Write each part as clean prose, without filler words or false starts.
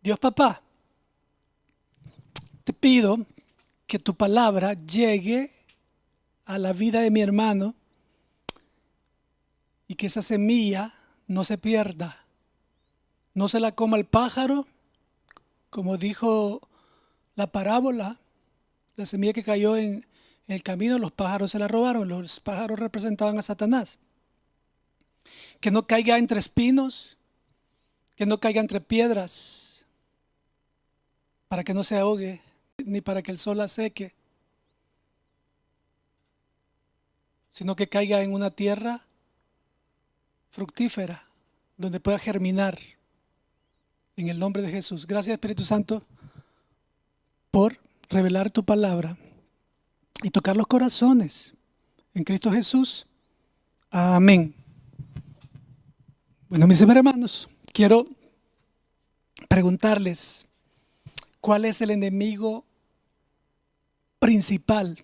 Dios papá, te pido que tu palabra llegue a la vida de mi hermano y que esa semilla no se pierda, no se la coma el pájaro, como dijo la parábola, la semilla que cayó en el camino, los pájaros se la robaron, los pájaros representaban a Satanás. Que no caiga entre espinos, que no caiga entre piedras, para que no se ahogue, ni para que el sol la seque, sino que caiga en una tierra fructífera, donde pueda germinar en el nombre de Jesús. Gracias, Espíritu Santo, por revelar tu palabra y tocar los corazones en Cristo Jesús. Amén. Bueno, mis hermanos, quiero preguntarles, ¿cuál es el enemigo principal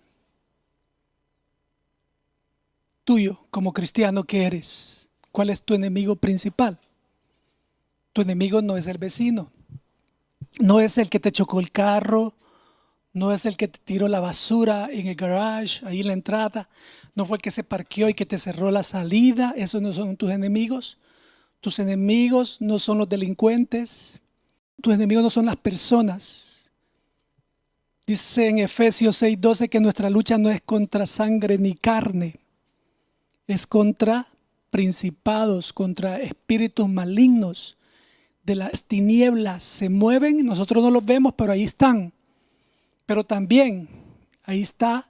tuyo como cristiano que eres? ¿Cuál es tu enemigo principal? Tu enemigo no es el vecino, no es el que te chocó el carro, no es el que te tiró la basura en el garage, ahí en la entrada, no fue el que se parqueó y que te cerró la salida. Esos no son tus enemigos. Tus enemigos no son los delincuentes, tus enemigos no son las personas. Dice en Efesios 6:12 que nuestra lucha no es contra sangre ni carne, es contra principados, contra espíritus malignos de las tinieblas. Se mueven, nosotros no los vemos, pero ahí están. Pero también ahí está,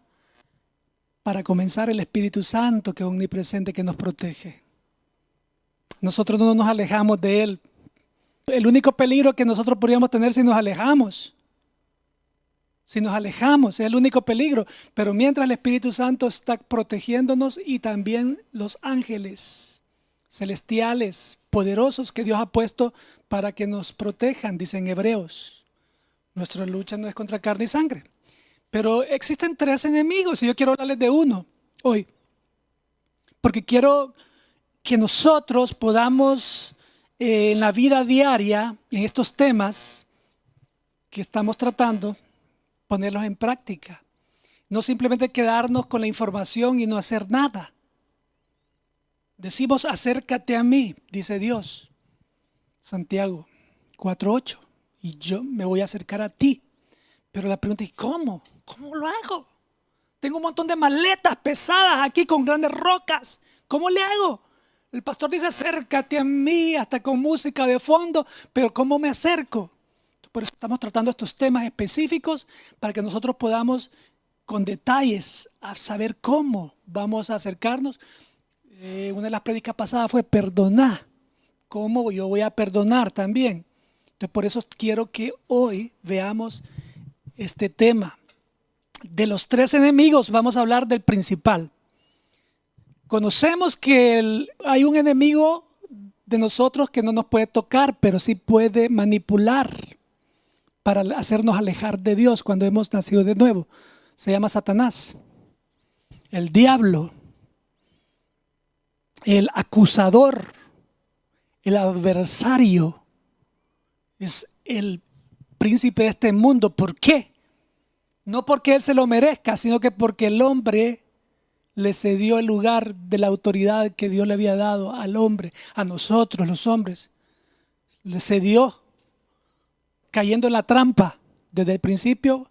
para comenzar, el Espíritu Santo, que es omnipresente, que nos protege. Nosotros no nos alejamos de Él. El único peligro que nosotros podríamos tener si nos alejamos, es el único peligro. Pero mientras el Espíritu Santo está protegiéndonos, y también los ángeles celestiales, poderosos, que Dios ha puesto para que nos protejan, dicen Hebreos. Nuestra lucha no es contra carne y sangre. Pero existen tres enemigos y yo quiero hablarles de uno hoy. Porque quiero que nosotros podamos en la vida diaria, en estos temas que estamos tratando, ponerlos en práctica. No simplemente quedarnos con la información y no hacer nada. Decimos, acércate a mí, dice Dios. Santiago 4:8. Y yo me voy a acercar a ti. Pero la pregunta es, ¿cómo? ¿Cómo lo hago? Tengo un montón de maletas pesadas aquí con grandes rocas. ¿Cómo le hago? El pastor dice, acércate a mí, hasta con música de fondo. Pero ¿cómo me acerco? Por eso estamos tratando estos temas específicos, para que nosotros podamos, con detalles, a saber cómo vamos a acercarnos. Una de las prédicas pasadas fue perdonar. ¿Cómo yo voy a perdonar también? Entonces, por eso quiero que hoy veamos este tema. De los tres enemigos vamos a hablar del principal. Conocemos que hay un enemigo de nosotros que no nos puede tocar, pero sí puede manipular para hacernos alejar de Dios cuando hemos nacido de nuevo. Se llama Satanás, el diablo, el acusador, el adversario. Es el príncipe de este mundo. ¿Por qué? No porque él se lo merezca, sino que porque el hombre le cedió el lugar de la autoridad que Dios le había dado al hombre, a nosotros los hombres. Le cedió, cayendo en la trampa desde el principio,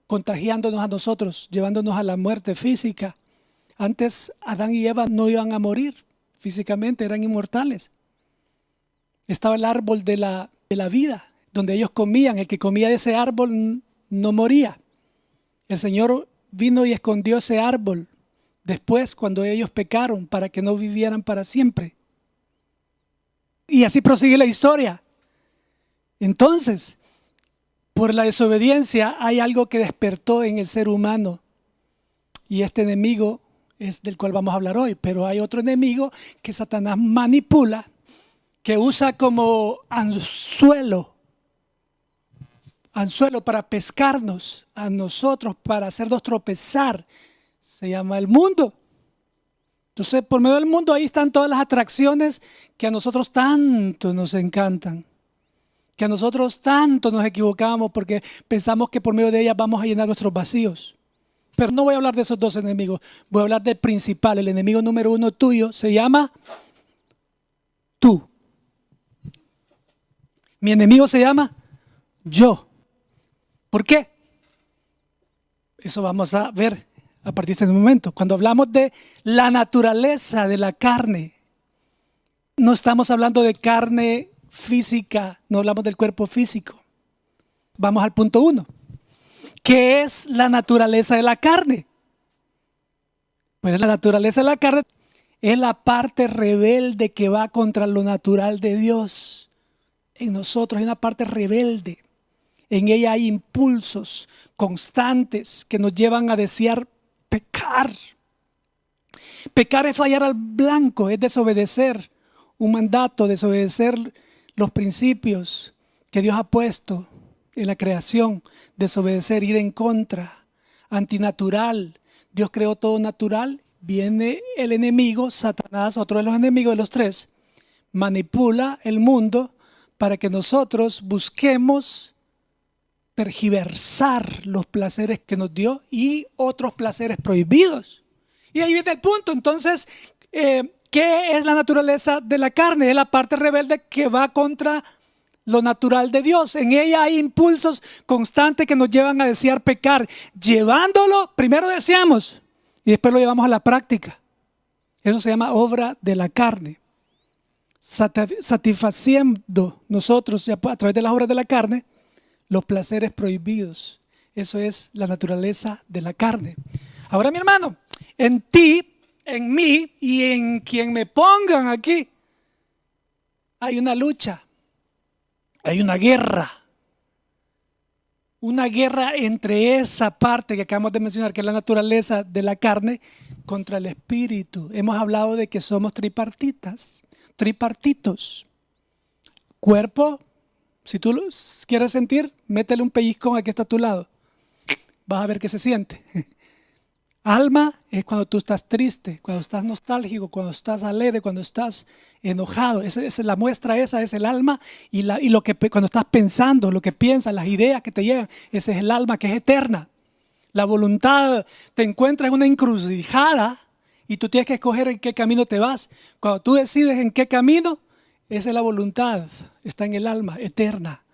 contagiándonos a nosotros, llevándonos a la muerte física. Antes Adán y Eva no iban a morir físicamente, eran inmortales. Estaba el árbol de la vida, donde ellos comían. El que comía de ese árbol no moría. El Señor vino y escondió ese árbol después, cuando ellos pecaron, para que no vivieran para siempre. Y así prosigue la historia. Entonces, por la desobediencia hay algo que despertó en el ser humano, y este enemigo es del cual vamos a hablar hoy. Pero hay otro enemigo que Satanás manipula, que usa como anzuelo para pescarnos a nosotros, para hacernos tropezar. Se llama el mundo. Entonces, por medio del mundo, ahí están todas las atracciones que a nosotros tanto nos encantan, que a nosotros tanto nos equivocamos porque pensamos que por medio de ellas vamos a llenar nuestros vacíos. Pero no voy a hablar de esos dos enemigos, voy a hablar del principal. El enemigo número uno tuyo se llama tú. Mi enemigo se llama yo. ¿Por qué? Eso vamos a ver a partir de este momento. Cuando hablamos de la naturaleza de la carne, no estamos hablando de carne física, no hablamos del cuerpo físico. Vamos al punto 1. ¿Qué es la naturaleza de la carne? Pues la naturaleza de la carne es la parte rebelde que va contra lo natural de Dios. En nosotros hay una parte rebelde. En ella hay impulsos constantes que nos llevan a desear pecar. Pecar es fallar al blanco, es desobedecer un mandato, desobedecer los principios que Dios ha puesto en la creación, desobedecer, ir en contra, antinatural. Dios creó todo natural, viene el enemigo, Satanás, otro de los enemigos de los tres, manipula el mundo para que nosotros busquemos tergiversar los placeres que nos dio y otros placeres prohibidos. Y ahí viene el punto. Entonces, ¿qué es la naturaleza de la carne? Es la parte rebelde que va contra lo natural de Dios. En ella hay impulsos constantes que nos llevan a desear pecar. Llevándolo, primero deseamos y después lo llevamos a la práctica. Eso se llama obra de la carne. Satisfaciendo nosotros a través de las obras de la carne los placeres prohibidos. Eso es la naturaleza de la carne. Ahora, mi hermano, en ti, en mí y en quien me pongan aquí hay una lucha, hay una guerra entre esa parte que acabamos de mencionar, que es la naturaleza de la carne, contra el espíritu. Hemos hablado de que somos tripartitos. Cuerpo, si tú lo quieres sentir, métele un pellizcón aquí está a tu lado. Vas a ver qué se siente. Alma es cuando tú estás triste, cuando estás nostálgico, cuando estás alegre, cuando estás enojado. Esa es la muestra, esa es el alma. Y lo que cuando estás pensando, lo que piensas, las ideas que te llegan, ese es el alma que es eterna. La voluntad, te encuentras en una encrucijada y tú tienes que escoger en qué camino te vas. Cuando tú decides en qué camino, esa es la voluntad, está en el alma eterna.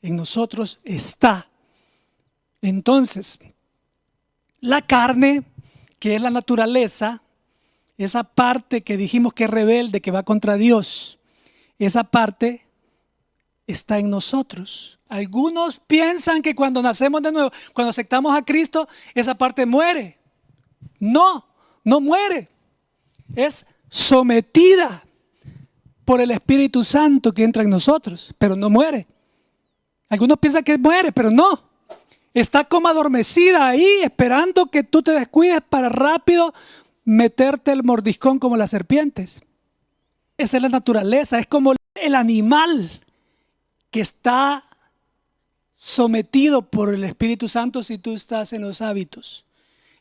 En nosotros está. Entonces, la carne, que es la naturaleza, esa parte que dijimos que es rebelde, que va contra Dios, esa parte está en nosotros. Algunos piensan que cuando nacemos de nuevo, cuando aceptamos a Cristo, esa parte muere. No, no muere. Es sometida por el Espíritu Santo que entra en nosotros, pero no muere. Algunos piensan que muere, pero no. Está como adormecida ahí, esperando que tú te descuides para rápido meterte el mordiscón como las serpientes. Esa es la naturaleza, es como el animal que está sometido por el Espíritu Santo si tú estás en los hábitos.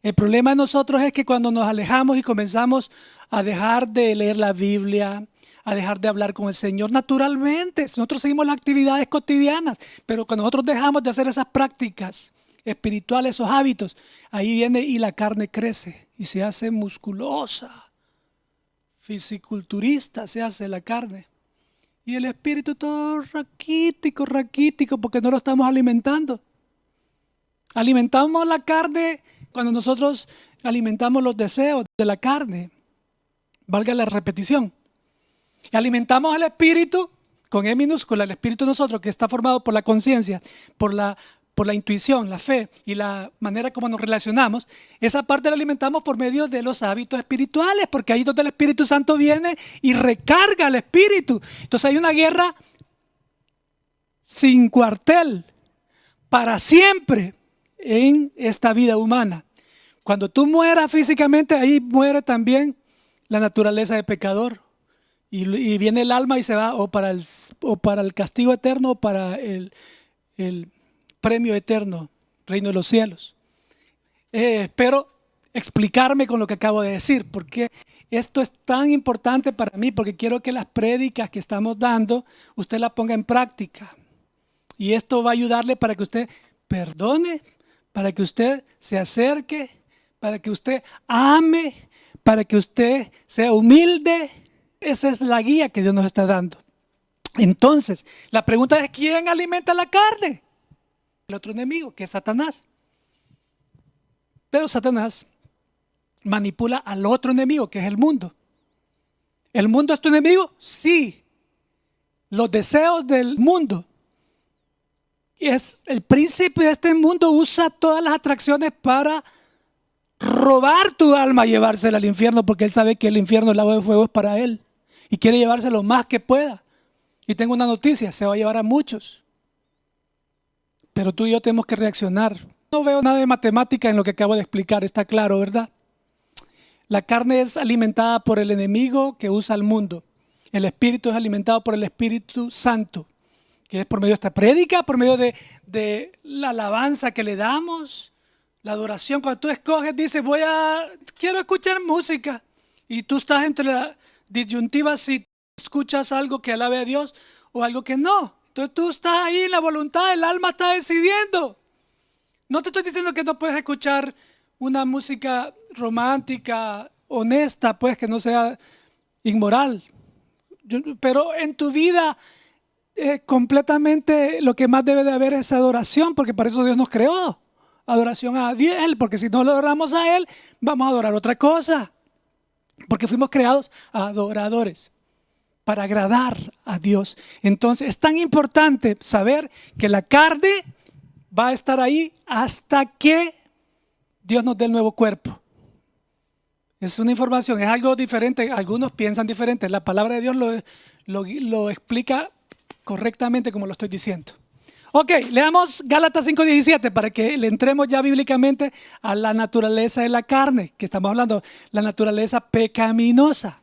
El problema de nosotros es que cuando nos alejamos y comenzamos a dejar de leer la Biblia, a dejar de hablar con el Señor, naturalmente, nosotros seguimos las actividades cotidianas, pero cuando nosotros dejamos de hacer esas prácticas espirituales, esos hábitos, ahí viene y la carne crece y se hace musculosa, fisiculturista se hace la carne. Y el espíritu todo raquítico, porque no lo estamos alimentando. Alimentamos la carne cuando nosotros alimentamos los deseos de la carne, valga la repetición. Alimentamos al espíritu con E minúscula, el espíritu de nosotros que está formado por la conciencia, por la intuición, la fe y la manera como nos relacionamos. Esa parte la alimentamos por medio de los hábitos espirituales, porque ahí es donde el Espíritu Santo viene y recarga al espíritu. Entonces hay una guerra sin cuartel para siempre en esta vida humana. Cuando tú mueras físicamente, ahí muere también la naturaleza de pecador. Y viene el alma y se va o para el castigo eterno o para el premio eterno, reino de los cielos. Espero explicarme con lo que acabo de decir, porque esto es tan importante para mí, porque quiero que las prédicas que estamos dando, usted las ponga en práctica. Y esto va a ayudarle para que usted perdone, para que usted se acerque, para que usted ame, para que usted sea humilde. Esa es la guía que Dios nos está dando. Entonces, la pregunta es: ¿quién alimenta la carne? El otro enemigo, que es Satanás. Pero Satanás manipula al otro enemigo, que es el mundo. ¿El mundo es tu enemigo? Sí. Los deseos del mundo. Es el príncipe de este mundo, usa todas las atracciones para robar tu alma y llevársela al infierno, porque él sabe que el infierno, el lago de fuego, es para él y quiere llevarse lo más que pueda. Y tengo una noticia: se va a llevar a muchos, pero tú y yo tenemos que reaccionar. No veo nada de matemática en lo que acabo de explicar, está claro, ¿verdad? La carne es alimentada por el enemigo que usa el mundo. El espíritu es alimentado por el Espíritu Santo, que es por medio de esta prédica, por medio de la alabanza que le damos, la adoración. Cuando tú escoges, dices: quiero escuchar música, y tú estás entre la disyuntiva si escuchas algo que alabe a Dios o algo que no. Entonces tú estás ahí en la voluntad, el alma está decidiendo. No te estoy diciendo que no puedes escuchar una música romántica, honesta, pues, que no sea inmoral. Pero en tu vida completamente lo que más debe de haber es adoración, porque para eso Dios nos creó. Adoración a Él, porque si no lo adoramos a Él, vamos a adorar otra cosa. Porque fuimos creados adoradores, para agradar a Dios. Entonces es tan importante saber que la carne va a estar ahí hasta que Dios nos dé el nuevo cuerpo. Es una información, es algo diferente. Algunos piensan diferente. La palabra de Dios lo explica correctamente como lo estoy diciendo. Ok, leamos Gálatas 5:17 para que le entremos ya bíblicamente a la naturaleza de la carne, que estamos hablando, la naturaleza pecaminosa.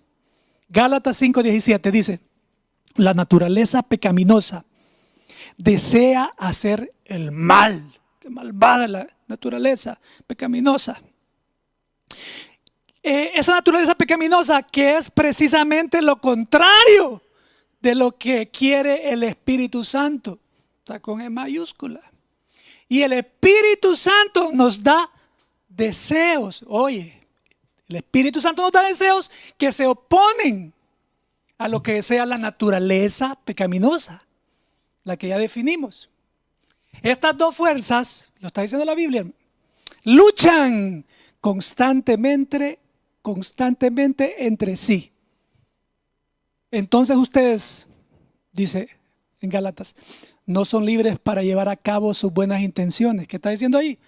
Gálatas 5:17 dice: la naturaleza pecaminosa desea hacer el mal. Qué malvada la naturaleza pecaminosa. Esa naturaleza pecaminosa, que es precisamente lo contrario de lo que quiere el Espíritu Santo. Está con E mayúscula. Y el Espíritu Santo nos da deseos. Oye, el Espíritu Santo nos da deseos que se oponen a lo que desea la naturaleza pecaminosa, la que ya definimos. Estas dos fuerzas, lo está diciendo la Biblia, luchan constantemente entre sí. Entonces ustedes, dice en Gálatas, no son libres para llevar a cabo sus buenas intenciones. ¿Qué está diciendo ahí?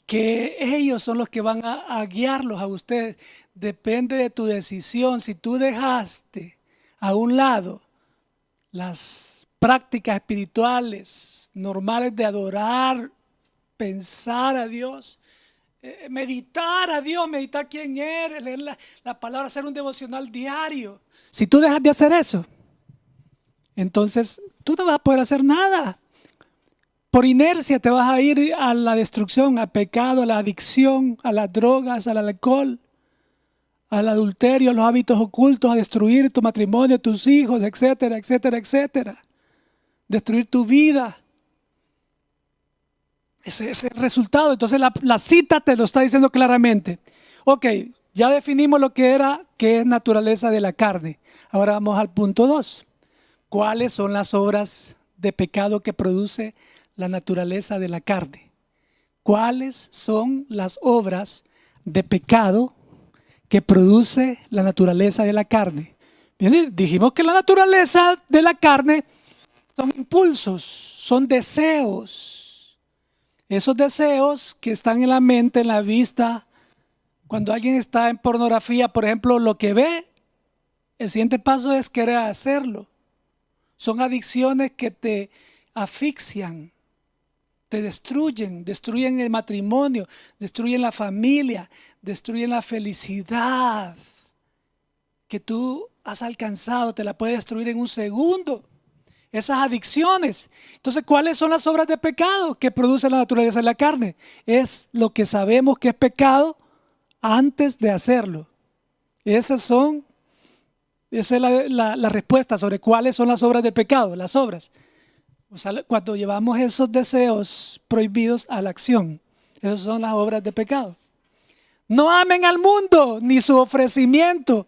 Que ellos son los que van a guiarlos a ustedes. Depende de tu decisión. Si tú dejaste a un lado las prácticas espirituales normales de adorar, pensar a Dios, meditar a Dios, meditar quién eres, leer la palabra, hacer un devocional diario. Si tú dejas de hacer eso, entonces tú no vas a poder hacer nada. Por inercia te vas a ir a la destrucción, al pecado, a la adicción, a las drogas, al alcohol, al adulterio, a los hábitos ocultos, a destruir tu matrimonio, tus hijos, etcétera, etcétera, etcétera. Destruir tu vida. Ese es el resultado. Entonces la cita te lo está diciendo claramente. Ok, ya definimos lo que es naturaleza de la carne. Ahora vamos al punto 2. ¿Cuáles son las obras de pecado que produce la naturaleza de la carne? ¿Cuáles son las obras de pecado que produce la naturaleza de la carne? Bien, dijimos que la naturaleza de la carne son impulsos, son deseos. Esos deseos que están en la mente, en la vista. Cuando alguien está en pornografía, por ejemplo, lo que ve, el siguiente paso es querer hacerlo. Son adicciones que te asfixian, te destruyen el matrimonio, destruyen la familia, destruyen la felicidad que tú has alcanzado, te la puede destruir en un segundo. Esas adicciones. Entonces, ¿cuáles son las obras de pecado que produce la naturaleza de la carne? Es lo que sabemos que es pecado antes de hacerlo. Esa es la respuesta sobre cuáles son las obras de pecado. Las obras. O sea, cuando llevamos esos deseos prohibidos a la acción, esas son las obras de pecado. No amen al mundo, ni su ofrecimiento,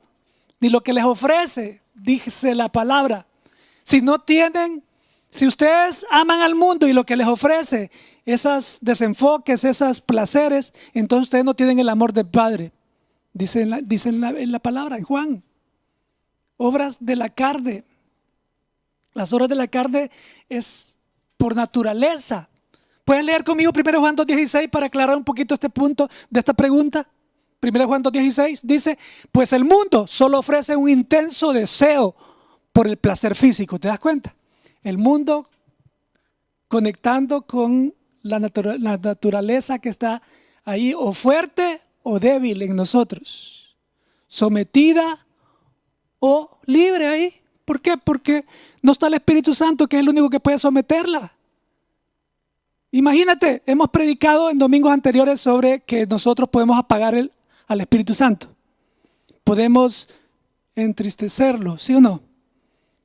ni lo que les ofrece, dice la palabra. Si ustedes aman al mundo y lo que les ofrece, esos desenfoques, esos placeres, entonces ustedes no tienen el amor del Padre. Dice en la palabra, en Juan. Obras de la carne. Las obras de la carne es por naturaleza. ¿Puedes leer conmigo 1 Juan 2:16 para aclarar un poquito este punto de esta pregunta? 1 Juan 2:16 dice, pues el mundo solo ofrece un intenso deseo por el placer físico. ¿Te das cuenta? El mundo conectando con la naturaleza que está ahí, o fuerte o débil en nosotros, sometida o libre ahí. ¿Por qué? Porque no está el Espíritu Santo, que es el único que puede someterla. Imagínate, hemos predicado en domingos anteriores sobre que nosotros podemos apagar al Espíritu Santo. Podemos entristecerlo, ¿sí o no?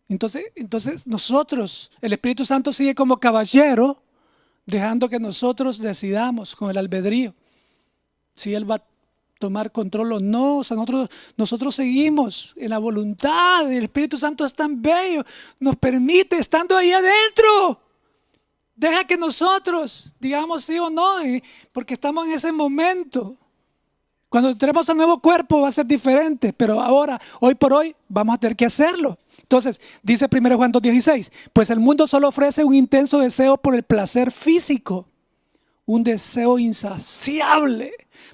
Entonces nosotros, el Espíritu Santo sigue como caballero, dejando que nosotros decidamos con el albedrío si Él va a tomar control o no. O sea, nosotros seguimos en la voluntad. El Espíritu Santo es tan bello, nos permite, estando ahí adentro, deja que nosotros digamos sí o no, porque estamos en ese momento. Cuando entremos al nuevo cuerpo va a ser diferente, pero ahora, hoy por hoy, vamos a tener que hacerlo. Entonces, dice 1 Juan 2:16, pues el mundo solo ofrece un intenso deseo por el placer físico, un deseo insaciable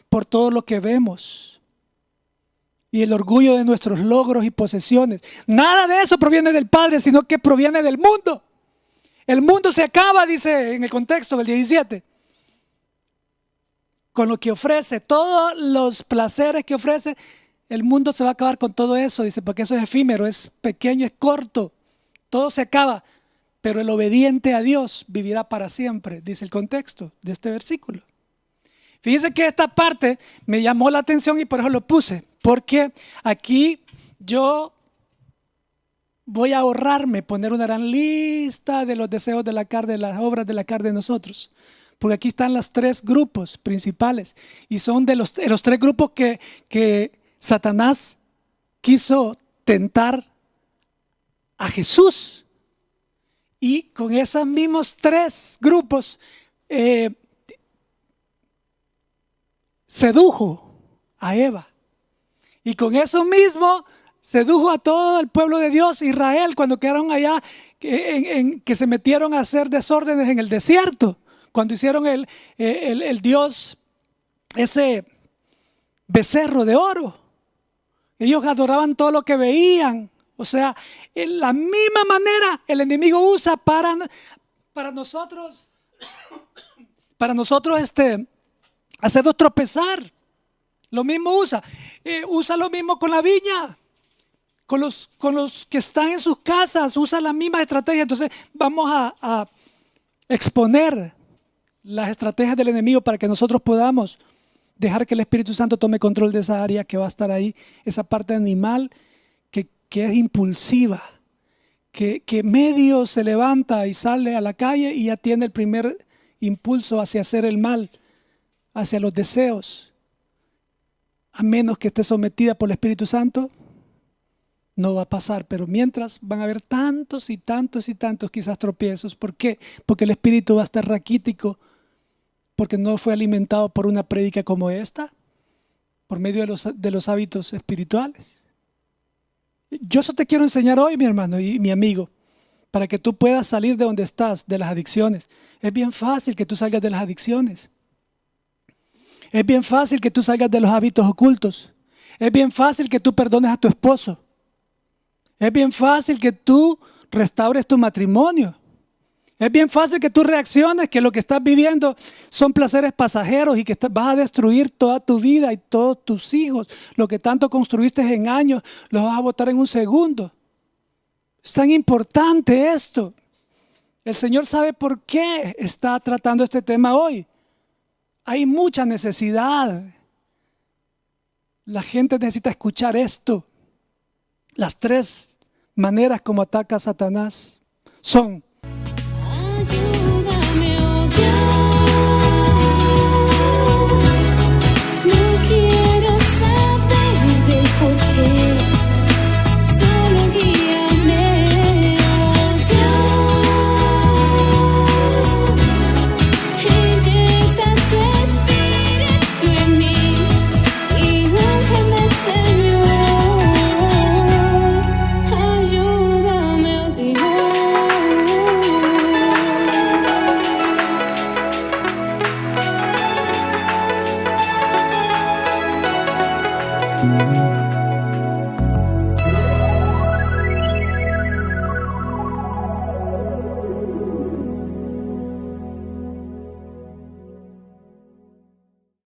por todo lo que vemos y el orgullo de nuestros logros y posesiones. Nada de eso proviene del Padre, sino que proviene del mundo. El mundo se acaba, dice en el contexto del 17, con lo que ofrece, todos los placeres que ofrece. El mundo se va a acabar con todo eso, dice, porque eso es efímero, es pequeño, es corto, todo se acaba, pero el obediente a Dios vivirá para siempre, dice el contexto de este versículo. Fíjense que esta parte me llamó la atención y por eso lo puse, porque aquí yo voy a ahorrarme poner una gran lista de los deseos de la carne, de las obras de la carne de nosotros. Porque aquí están los tres grupos principales y son de los tres grupos que Satanás quiso tentar a Jesús. Y con esos mismos tres grupos sedujo a Eva. Y con eso mismo sedujo a todo el pueblo de Dios, Israel, cuando quedaron allá, que se metieron a hacer desórdenes en el desierto. Cuando hicieron el Dios, ese becerro de oro, ellos adoraban todo lo que veían. O sea, en la misma manera el enemigo usa para nosotros hacernos tropezar. Lo mismo usa lo mismo con la viña, con los que están en sus casas, usa la misma estrategia. Entonces vamos a exponer las estrategias del enemigo para que nosotros podamos dejar que el Espíritu Santo tome control de esa área que va a estar ahí, esa parte animal que es impulsiva, que medio se levanta y sale a la calle y ya tiene el primer impulso hacia hacer el mal, hacia los deseos. A menos que esté sometida por el Espíritu Santo, no va a pasar. Pero mientras van a haber tantos y tantos y tantos quizás tropiezos. ¿Por qué? Porque el espíritu va a estar raquítico, porque no fue alimentado por una prédica como esta, por medio de los hábitos espirituales. Yo eso te quiero enseñar hoy, mi hermano y mi amigo, para que tú puedas salir de donde estás, de las adicciones. Es bien fácil que tú salgas de las adicciones. Es bien fácil que tú salgas de los hábitos ocultos. Es bien fácil que tú perdones a tu esposo. Es bien fácil que tú restaures tu matrimonio. Es bien fácil que tú reacciones que lo que estás viviendo son placeres pasajeros y que vas a destruir toda tu vida y todos tus hijos. Lo que tanto construiste en años, los vas a botar en un segundo. Es tan importante esto. El Señor sabe por qué está tratando este tema hoy. Hay mucha necesidad. La gente necesita escuchar esto. Las tres maneras como ataca a Satanás son: Ayúdame, oh Dios. No quiero saber del porqué. Solo guíame, oh Dios. Inyecta tu espíritu en mí y úngeme, Señor. Ayúdame, oh Dios.